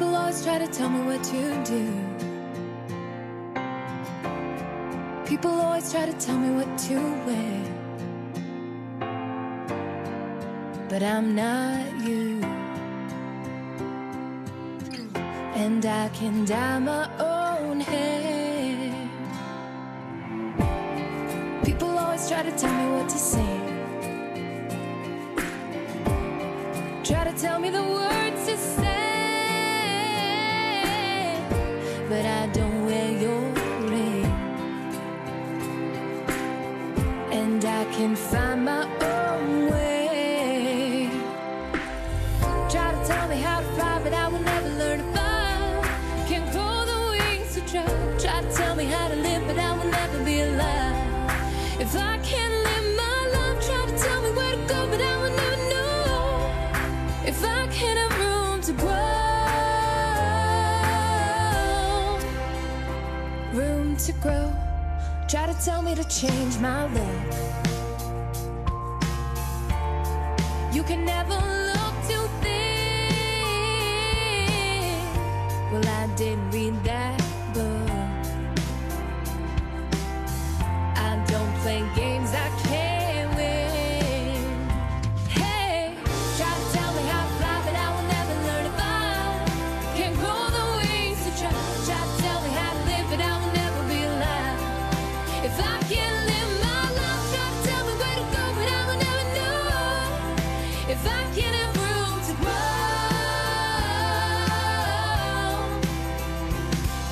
People always try to tell me what to do. People always try to tell me what to wear, but I'm not you. And I can dye my own hair. People always try to tell me what to sing, try to tell me the words to say, but I don't wear your ring. And I can find my own way. Try to tell me how to fly, but I will never learn to fly. Can't grow the wings to try. Try to tell me how to live, but I will never be alive. If I can't live my life, try to tell me where to go, but I will never know. If I can't have room to grow, room to grow. Try to tell me to change my look. You can never look too thin. Well, I didn't read that book. I don't play games I can't win. Hey, try to tell me how to fly, but I will never learn to fly. Can't grow the wings to try. Try to tell me how to live, but I will never be alive. If I can't live my life, try to tell me where to go, but I will never know. If I can't have room to grow,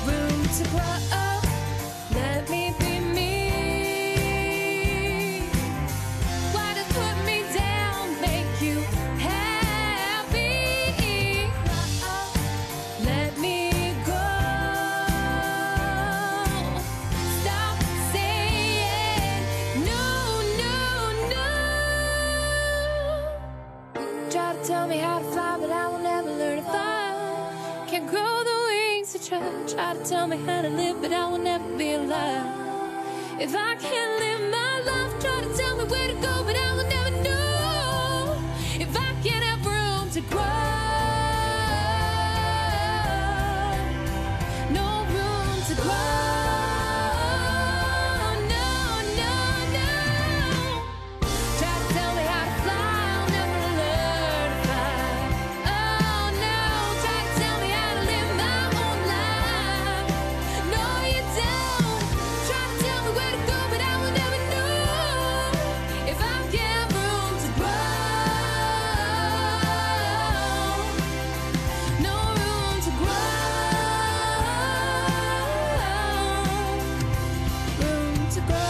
room to grow, let me be me. Why does put me down make you happy? Let me go. Stop saying no, no, no. Try to tell me how to fly, but I will never learn to fly. Can't grow the wings to try. Try to tell me how to live, but I will never be alive. If I can't live my life, try to tell me where to go, but I will never know. If I can't have room to grow, no room to grow. No, no, no. Try to tell me how to fly, I'll never learn to fly. Oh no, try to tell me how to live my own life. No, you don't. Try to tell me where to go, but I will never know. If I can't have room to grow, no room to grow, room to grow.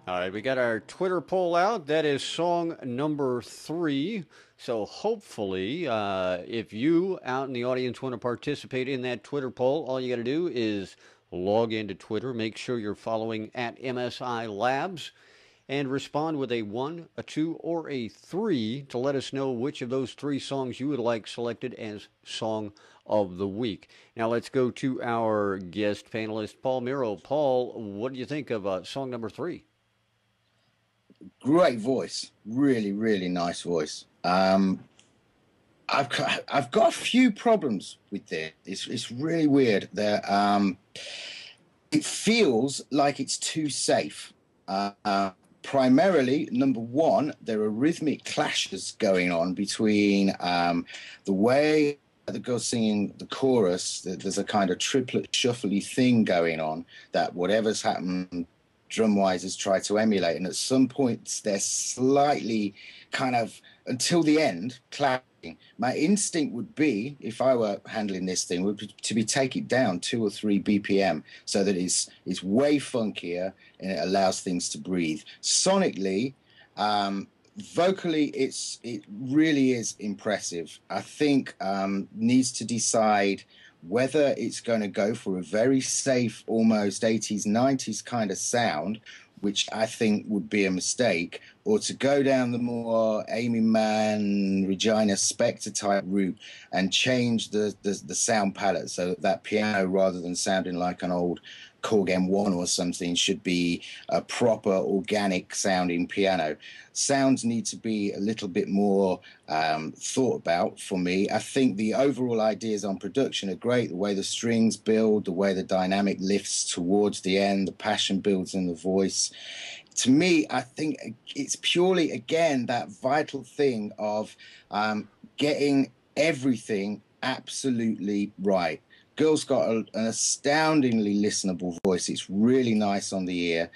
All right, we got our Twitter poll out. That is song number 3. So hopefully, if you out in the audience want to participate in that Twitter poll, all you got to do is log into Twitter, make sure you're following at MSI Labs, and respond with a 1, a 2, or a 3 to let us know which of those 3 songs you would like selected as Song of the Week. Now let's go to our guest panelist, Paul Miro. Paul, what do you think of song number 3? Great voice, really, really nice voice. I've got a few problems with it. It's really weird. That it feels like it's too safe. Primarily, number one, there are rhythmic clashes going on between the way the girl's singing the chorus. There's a kind of triplet shuffly thing going on that whatever's happened drum-wise has tried to emulate, and at some points they're slightly kind of, until the end, clapping. My instinct would be, if I were handling this thing, would be to take it down 2 or 3 BPM so that it's way funkier and it allows things to breathe. Sonically, vocally, it really is impressive. I think needs to decide whether it's going to go for a very safe, almost 80s, 90s kind of sound, which I think would be a mistake, or to go down the more Amy Mann, Regina Spektor type route and change the sound palette so that piano, rather than sounding like an old Korg M1 or something should be a proper organic sounding piano. Sounds need to be a little bit more thought about for me. I think the overall ideas on production are great. The way the strings build, the way the dynamic lifts towards the end, the passion builds in the voice. To me, I think it's purely, again, that vital thing of getting everything absolutely right. Girl's got an astoundingly listenable voice. It's really nice on the ear.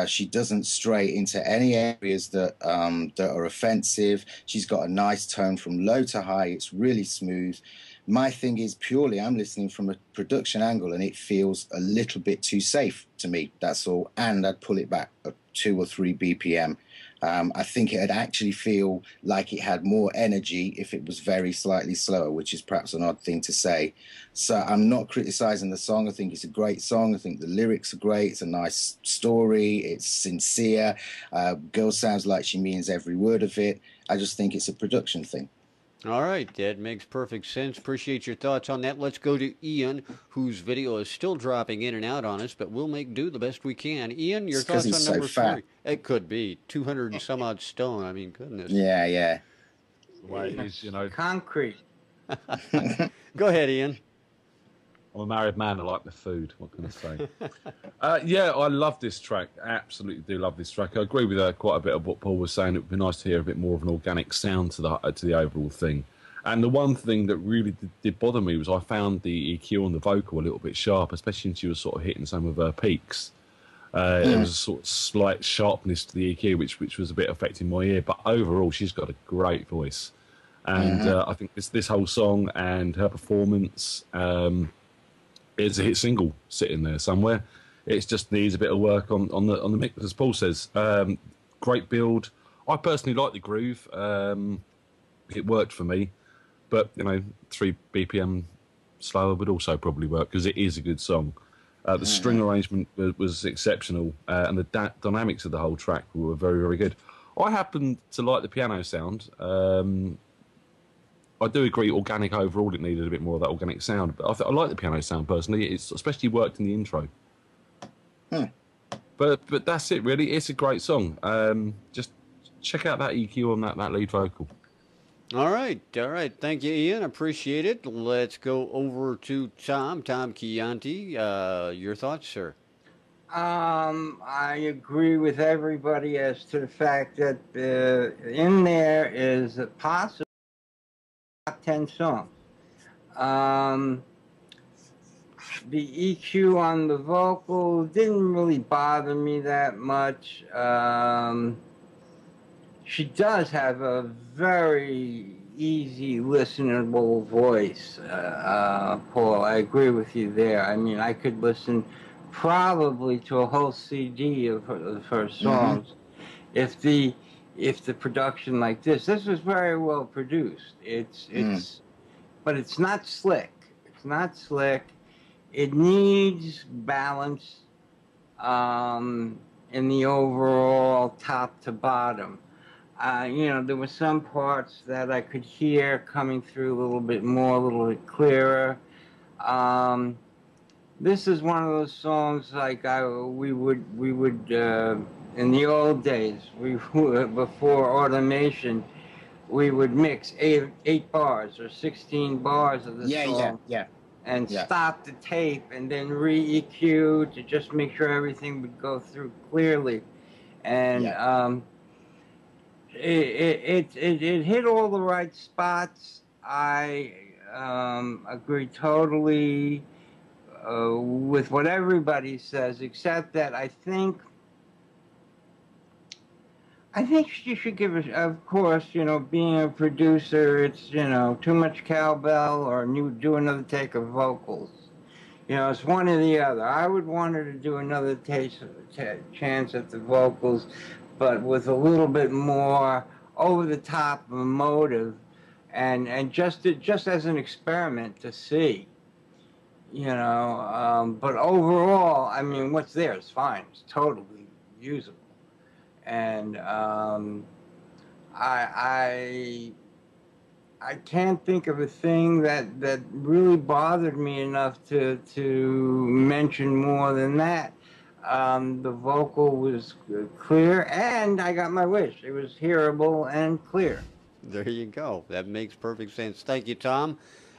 She doesn't stray into any areas that are offensive. She's got a nice tone from low to high. It's really smooth. My thing is purely I'm listening from a production angle, and it feels a little bit too safe to me. That's all. And I'd pull it back 2 or 3 BPM. I think it'd actually feel like it had more energy if it was very slightly slower, which is perhaps an odd thing to say. So I'm not criticizing the song. I think it's a great song. I think the lyrics are great. It's a nice story. It's sincere. Girl sounds like she means every word of it. I just think it's a production thing. All right, that makes perfect sense. Appreciate your thoughts on that. Let's go to Ian, whose video is still dropping in and out on us, but we'll make do the best we can. Ian, your thoughts on number 3? It could be 200 and some odd stone. I mean, goodness. Yeah, yeah. Well, it is, you know. Concrete. Go ahead, Ian. I'm a married man. I like the food. What can I say? Yeah, I love this track. Absolutely do love this track. I agree with quite a bit of what Paul was saying. It would be nice to hear a bit more of an organic sound to the overall thing. And the one thing that really did bother me was I found the EQ on the vocal a little bit sharp, especially when she was sort of hitting some of her peaks. There was a sort of slight sharpness to the EQ, which was a bit affecting my ear. But overall, she's got a great voice. And I think this whole song and her performance... it's a hit single sitting there somewhere. It just needs a bit of work on the mix, as Paul says. Great build. I personally like the groove. It worked for me, but 3 BPM slower would also probably work because it is a good song. The string arrangement was exceptional, and the dynamics of the whole track were very, very good. I happen to like the piano sound. I do agree, organic overall, it needed a bit more of that organic sound. But I like the piano sound personally. It's especially worked in the intro. But that's it, really. It's a great song. Just check out that EQ on that lead vocal. All right. Thank you, Ian. Appreciate it. Let's go over to Tom Chianti. Your thoughts, sir? I agree with everybody as to the fact that in there is a possible top 10 songs. The EQ on the vocal didn't really bother me that much. She does have a very easy, listenable voice, Paul. I agree with you there. I mean, I could listen probably to a whole CD of her songs if the production like this was very well produced. But it's not slick. It's not slick. It needs balance in the overall top to bottom. There were some parts that I could hear coming through a little bit more, a little bit clearer. This is one of those songs like we would in the old days, before automation, we would mix eight bars or 16 bars of the song. And stop the tape and then re-EQ to just make sure everything would go through clearly. And it hit all the right spots. I agree totally with what everybody says, except that I think she should give us, of course, being a producer, it's, too much cowbell or do another take of vocals. It's one or the other. I would want her to do another chance at the vocals, but with a little bit more over-the-top motive, and just as an experiment to see. But overall, I mean, what's there is fine. It's totally usable. And I can't think of a thing that really bothered me enough to mention more than that. The vocal was clear, and I got my wish. It was hearable and clear. There you go. That makes perfect sense. Thank you, Tom.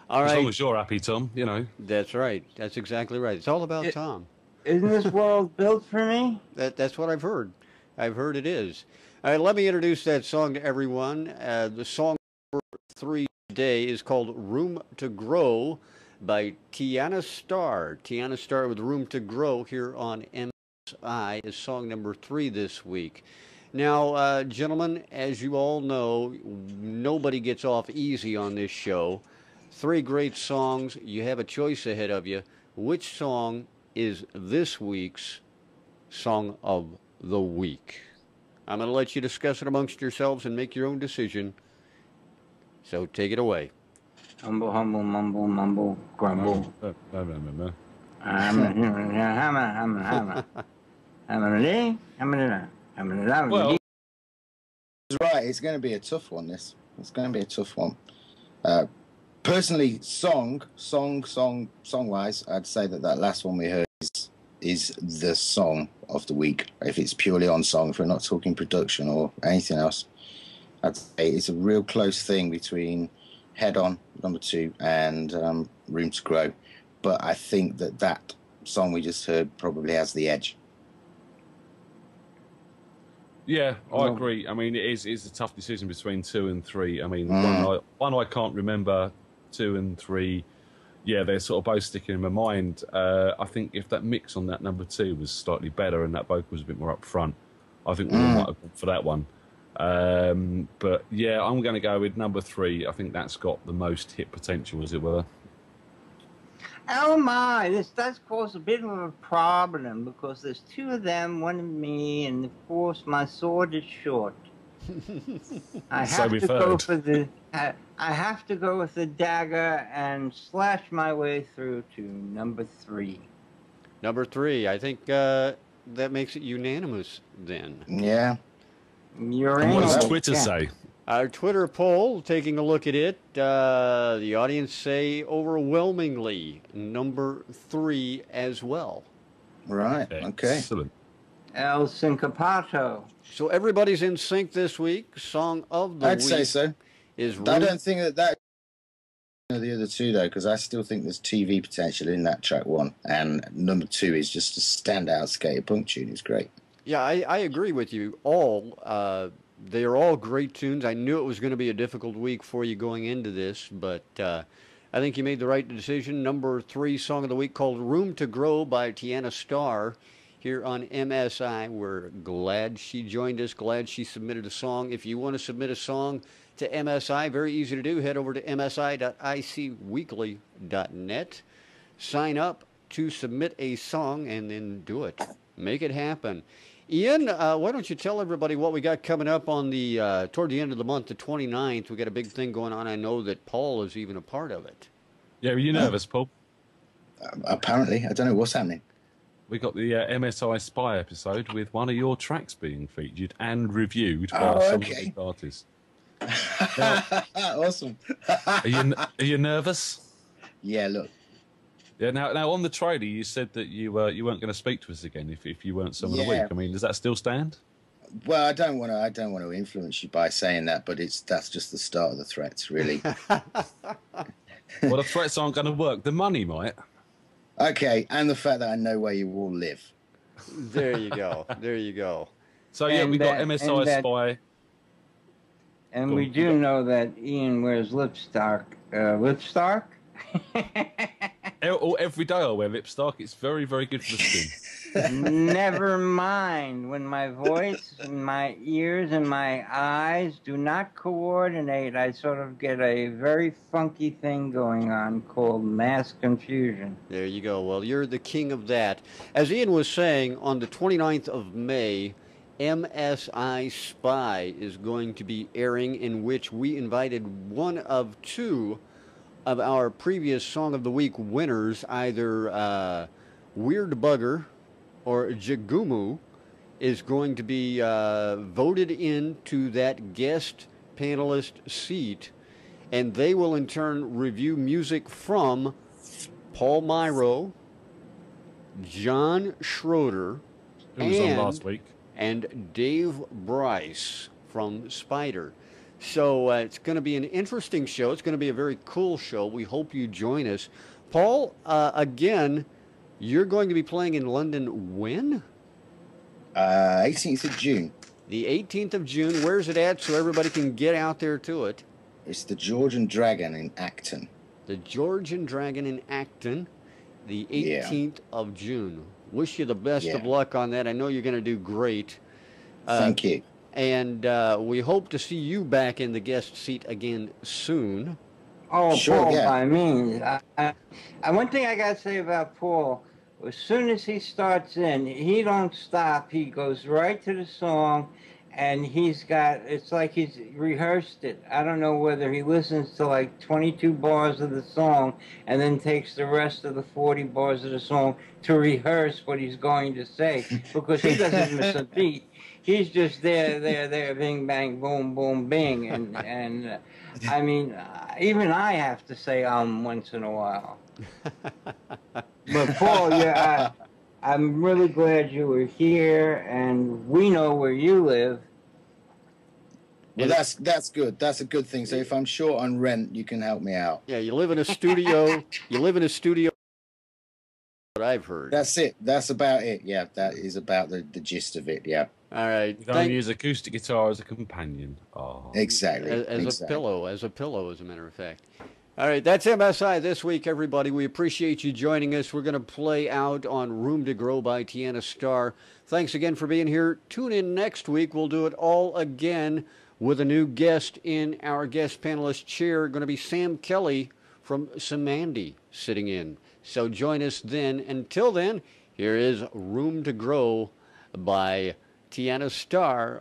All As long right. as you're happy, Tom, you know. That's right. That's exactly right. It's all about Tom. Isn't this world built for me? That's what I've heard. I've heard it is. All right, let me introduce that song to everyone. The song number 3 today is called Room to Grow by Tiana Star. Tiana Star with Room to Grow here on MSI is song number 3 this week. Now, gentlemen, as you all know, nobody gets off easy on this show. 3 great songs. You have a choice ahead of you. Which song is this week's Song of the Week? I'm going to let you discuss it amongst yourselves and make your own decision. So take it away. Humble, humble, mumble, mumble, grumble. Well, He's right. It's going to be a tough one. It's going to be a tough one. Personally, song-wise, I'd say that last one we heard is the song of the week. If it's purely on song, if we're not talking production or anything else, I'd say it's a real close thing between Head On, number 2, and Room to Grow. But I think that song we just heard probably has the edge. yeah, I agree. I mean, it's a tough decision between 2 and 3. I mean, one I can't remember, 2 and 3. Yeah, they're sort of both sticking in my mind. I think if that mix on that number 2 was slightly better and that vocal was a bit more up front, I think we might have gone for that one. But yeah, I'm going to go with number 3. I think that's got the most hit potential, as it were. Oh my, this does cause a bit of a problem because there's 2 of them, 1 of me, and of course my sword is short. I have to go for the. I have to go with the dagger and slash my way through to number 3. Number 3. I think that makes it unanimous then. Yeah. You're And in. what does Twitter say? Our Twitter poll, taking a look at it, the audience say overwhelmingly number 3 as well. Right. Okay. Excellent. El Syncopato. So everybody's in sync this week. Song of the I'd week say so. is I don't think that the other 2 though, because I still think there's TV potential in that track 1, and number 2 is just a standout skater punk tune. It's great. Yeah, I agree with you all. They are all great tunes. I knew it was going to be a difficult week for you going into this, but I think you made the right decision. Number 3 song of the week called Room to Grow by Tiana Star here on MSI. We're glad she joined us, glad she submitted a song. If you want to submit a song to MSI, very easy to do. Head over to msi.icweekly.net. Sign up to submit a song and then do it. Make it happen. Ian, why don't you tell everybody what we got coming up on the toward the end of the month, the 29th. We got a big thing going on. I know that Paul is even a part of it. Yeah, are you nervous, Paul? Apparently. I don't know what's happening. We got the MSI Spy episode with one of your tracks being featured and reviewed by some of the artists. Awesome. Are you nervous? Yeah, look. Yeah. Now on the trailer, you said that you weren't going to speak to us again if you weren't Song of the Week. I mean, does that still stand? Well, I don't want to influence you by saying that, but that's just the start of the threats, really. Well, the threats aren't going to work. The money might. Okay, and the fact that I know where you all live. There you go. There you go. So yeah, we got MSI Spy. And we do know that Ian wears lipstick. Lipstick? Every day I wear lipstick. It's very, very good for the skin. Never mind. When my voice and my ears and my eyes do not coordinate, I sort of get a very funky thing going on called mass confusion. There you go. Well, you're the king of that. As Ian was saying, on the 29th of May, MSI Spy is going to be airing, in which we invited one of 2 of our previous Song of the Week winners, either Weird Bugger or Jagumu, is going to be voted into that guest panelist seat. and they will in turn review music from Paul Miro, John Schroeder, Who was on last week? and Dave Bryce from Spider. So it's going to be an interesting show. It's going to be a very cool show. We hope you join us. Paul, again, you're going to be playing in London when? 18th of June. The 18th of June. Where's it at so everybody can get out there to it? It's the Georgian Dragon in Acton. The Georgian Dragon in Acton, the 18th of June. Wish you the best of luck on that. I know you're going to do great. Thank you. And we hope to see you back in the guest seat again soon. Oh, Sure, Paul, yeah. I mean, one thing I got to say about Paul, as soon as he starts in, he don't stop. He goes right to the song, and it's like he's rehearsed it. I don't know whether he listens to like 22 bars of the song and then takes the rest of the 40 bars of the song to rehearse what he's going to say, because he doesn't miss a beat. He's just there, bing, bang, boom, boom, bing. And I mean, even I have to say once in a while. But Paul, I'm really glad you were here, and we know where you live. Well, that's good. That's a good thing. So if I'm short on rent, you can help me out. Yeah, you live in a studio. You live in a studio. What I've heard. That's it. That's about it. Yeah, that is about the gist of it. Yeah. All right. You can use acoustic guitar as a companion. Oh. Exactly. As a pillow, as a matter of fact. All right, that's MSI this week, everybody. We appreciate you joining us. We're going to play out on Room to Grow by Tiana Star. Thanks again for being here. Tune in next week. We'll do it all again with a new guest in our guest panelist chair. Going to be Sam Kelly from Samandy sitting in. So join us then. Until then, here is Room to Grow by Tiana Star.